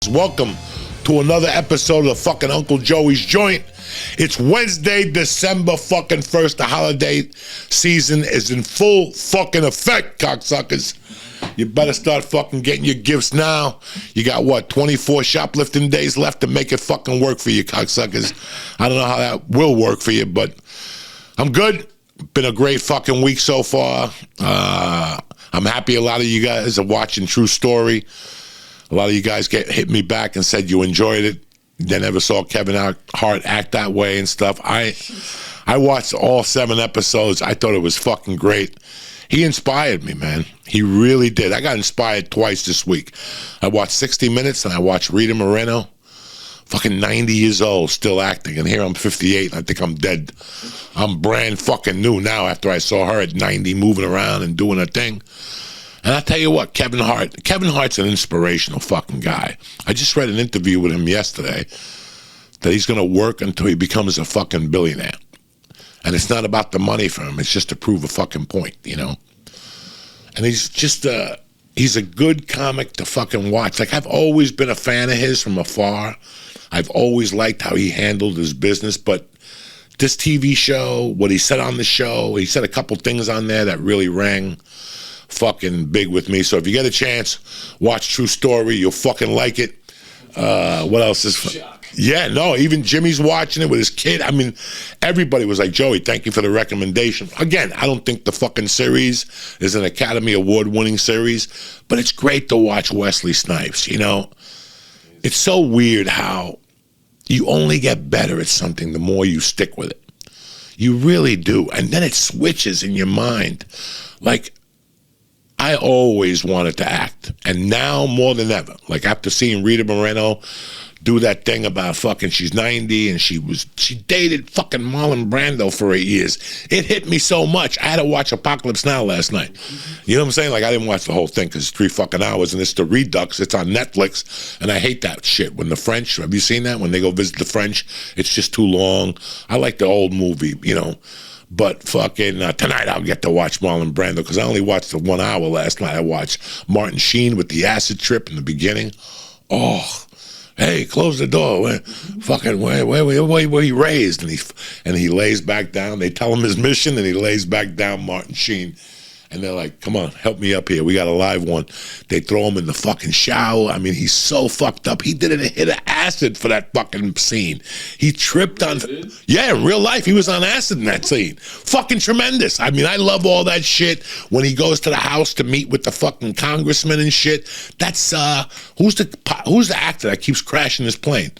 Welcome to another episode of fucking Uncle Joey's Joint. It's Wednesday, December fucking 1st. The holiday season is in full fucking effect, cocksuckers. You better start fucking getting your gifts now. You got, 24 shoplifting days left to make it fucking work for you, cocksuckers. I don't know how that will work for you, but I'm good. Been a great fucking week so far. I'm happy a lot of you guys are watching True Story. A lot of you guys hit me back and said you enjoyed it. They never saw Kevin Hart act that way and stuff. I watched all 7 episodes. I thought it was fucking great. He inspired me, man. He really did. I got inspired twice this week. I watched 60 Minutes and I watched Rita Moreno. Fucking 90 years old, still acting. And here I'm 58 and I think I'm dead. I'm brand fucking new now after I saw her at 90 moving around and doing her thing. And I tell you what, Kevin Hart's an inspirational fucking guy. I just read an interview with him yesterday that he's going to work until he becomes a fucking billionaire. And it's not about the money for him. It's just to prove a fucking point, you know? And he's just, he's a good comic to fucking watch. Like, I've always been a fan of his from afar. I've always liked how he handled his business. But this TV show, what he said on the show, he said a couple things on there that really rang fucking big with me. So if you get a chance, watch True Story. You'll fucking like it. What else is yeah, no, even Jimmy's watching it with his kid. I mean, everybody was like, Joey, thank you for the recommendation. Again, I don't think the fucking series is an Academy Award winning series, but it's great to watch Wesley Snipes, you know? It's so weird how you only get better at something the more you stick with it. You really do. And then it switches in your mind. Like, I always wanted to act, and now more than ever. Like, after seeing Rita Moreno do that thing about fucking she's 90 and she dated fucking Marlon Brando for 8 years. It hit me so much. I had to watch Apocalypse Now last night. You know what I'm saying? Like, I didn't watch the whole thing because it's 3 fucking hours, and it's the Redux. It's on Netflix, and I hate that shit. When the French, have you seen that? When they go visit the French, it's just too long. I like the old movie, you know. But fucking tonight I'll get to watch Marlon Brando because I only watched the 1 hour last night. I watched Martin Sheen with the acid trip in the beginning. Oh, hey, close the door. Where he raised? And he lays back down. They tell him his mission and he lays back down, Martin Sheen. And they're like, come on, help me up here. We got a live one. They throw him in the fucking shower. I mean, he's so fucked up. He did a hit of acid for that fucking scene. He tripped on... Yeah, in real life, he was on acid in that scene. Fucking tremendous. I mean, I love all that shit. When he goes to the house to meet with the fucking congressman and shit. That's, who's the actor that keeps crashing his plane?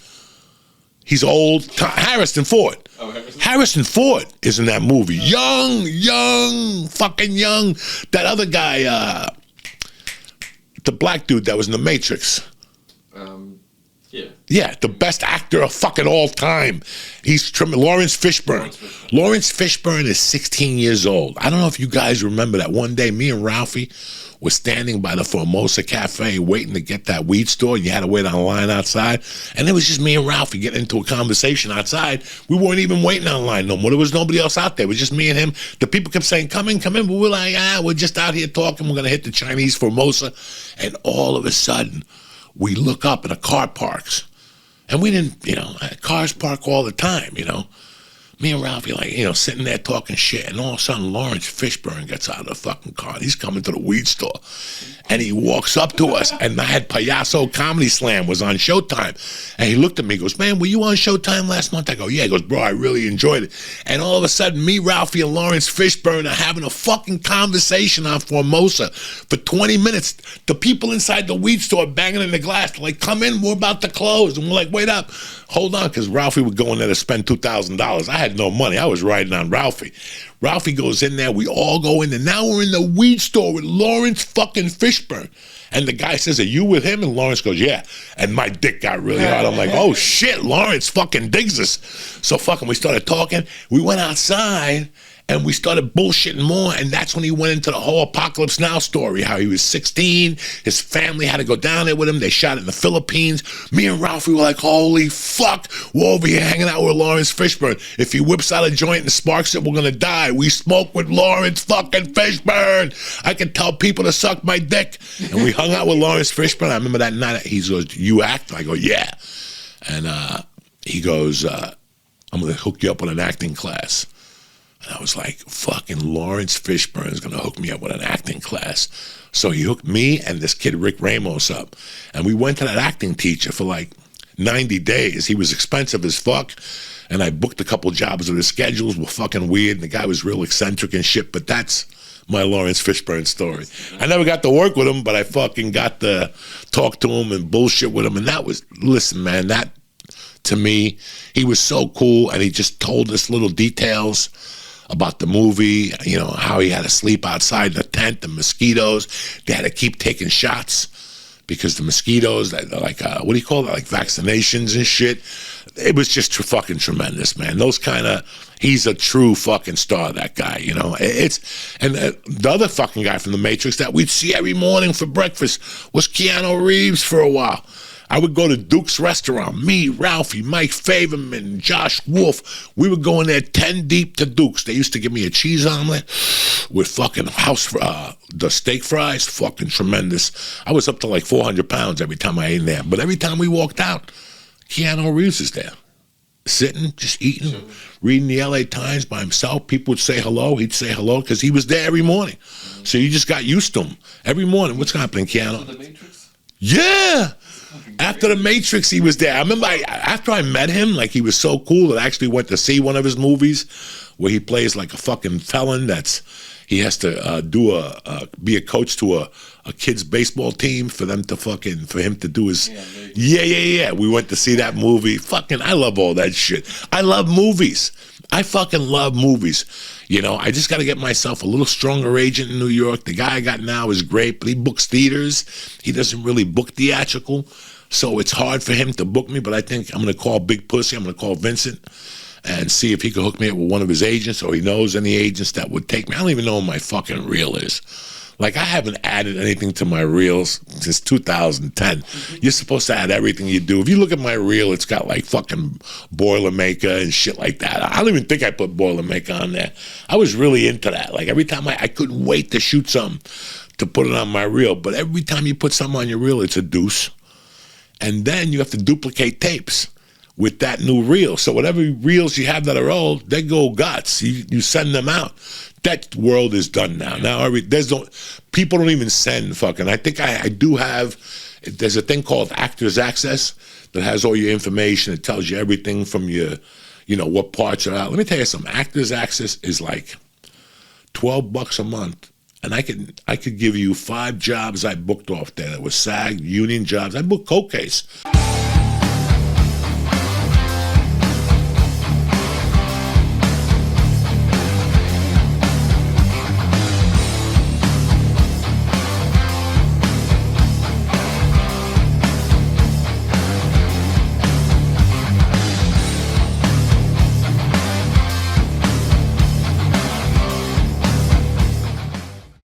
He's old. Harrison Ford. Oh, Harrison Ford is in that movie. Young, fucking young. That other guy, the black dude that was in The Matrix. Yeah, the best actor of fucking all time. He's Laurence Fishburne. Laurence Fishburne is 16 years old. I don't know if you guys remember that one day me and Ralphie were standing by the Formosa Cafe waiting to get that weed store. You had to wait on a line outside. And it was just me and Ralphie getting into a conversation outside. We weren't even waiting on a line no more. There was nobody else out there. It was just me and him. The people kept saying, come in. But we're like, we're just out here talking. We're going to hit the Chinese Formosa. And all of a sudden, we look up and a car parks. And we didn't, you know, cars park all the time, you know. Me and Ralphie, like, you know, sitting there talking shit, and all of a sudden Laurence Fishburne gets out of the fucking car. He's coming to the weed store, and he walks up to us, and I had Payaso Comedy Slam was on Showtime, and he looked at me, goes, man, were you on Showtime last month? I go, yeah. He goes, bro, I really enjoyed it. And all of a sudden, me, Ralphie, and Laurence Fishburne are having a fucking conversation on Formosa for 20 minutes. The people inside the weed store banging in the glass, like, come in, we're about to close. And we're like, wait up, hold on, because Ralphie would go in there to spend $2,000. I had no money. I was riding on Ralphie. Ralphie goes in there. We all go in there. Now we're in the weed store with Laurence fucking Fishburne. And the guy says, are you with him? And Laurence goes, yeah. And my dick got really hard. I'm like, oh shit, Laurence fucking digs us. So fucking we started talking. We went outside And we started bullshitting more, and that's when he went into the whole Apocalypse Now story, how he was 16, his family had to go down there with him, they shot it in the Philippines. Me and Ralphie were like, holy fuck, we're over here hanging out with Laurence Fishburne. If he whips out a joint and sparks it, we're gonna die. We smoke with Laurence fucking Fishburne. I can tell people to suck my dick. And we hung out with Laurence Fishburne. I remember that night, he goes, you act? I go, yeah. And he goes, I'm gonna hook you up with an acting class. And I was like, fucking Laurence Fishburne is going to hook me up with an acting class. So he hooked me and this kid, Rick Ramos, up. And we went to that acting teacher for like 90 days. He was expensive as fuck. And I booked a couple jobs, but his schedules were fucking weird. And the guy was real eccentric and shit. But that's my Laurence Fishburne story. I never got to work with him, but I fucking got to talk to him and bullshit with him. And that was, listen, man, that to me, he was so cool. And he just told us little details about the movie, you know, how he had to sleep outside the tent, the mosquitoes. They had to keep taking shots because the mosquitoes, like, what do you call it, like vaccinations and shit. It was just fucking tremendous, man. Those kind of, he's a true fucking star, that guy, you know. And the other fucking guy from The Matrix that we'd see every morning for breakfast was Keanu Reeves for a while. I would go to Duke's Restaurant, me, Ralphie, Mike Favorman, Josh Wolf. We would go in there 10 deep to Duke's. They used to give me a cheese omelet with fucking the steak fries, fucking tremendous. I was up to like 400 pounds every time I ate in there. But every time we walked out, Keanu Reeves is there, sitting, just eating, reading the LA Times by himself. People would say hello. He'd say hello because he was there every morning. So you just got used to him. Every morning, what's happening, Keanu? The Matrix? Yeah. After The Matrix, he was there. I remember after I met him, like, he was so cool that I actually went to see one of his movies where he plays like a fucking felon he has to be a coach to a kid's baseball team for him to do his, yeah. We went to see that movie. Fucking, I love all that shit. I love movies. I fucking love movies. You know, I just got to get myself a little stronger agent in New York. The guy I got now is great, but he books theaters. He doesn't really book theatrical, so it's hard for him to book me, but I think I'm going to call Big Pussy. I'm going to call Vincent and see if he can hook me up with one of his agents, or he knows any agents that would take me. I don't even know what my fucking reel is. Like, I haven't added anything to my reels since 2010. You're supposed to add everything you do. If you look at my reel, it's got like fucking Boilermaker and shit like that. I don't even think I put Boilermaker on there. I was really into that. Like, every time I couldn't wait to shoot something to put it on my reel. But every time you put something on your reel, it's a deuce. And then you have to duplicate tapes with that new reel. So whatever reels you have that are old, they go guts. You send them out. That world is done now. Now people don't even send fucking. I think I do have. There's a thing called Actors Access that has all your information. It tells you everything from your, you know, what parts are out. Let me tell you something. Actors Access is like $12 a month, and I could give you 5 jobs I booked off there. That was SAG union jobs. I booked Coke Case.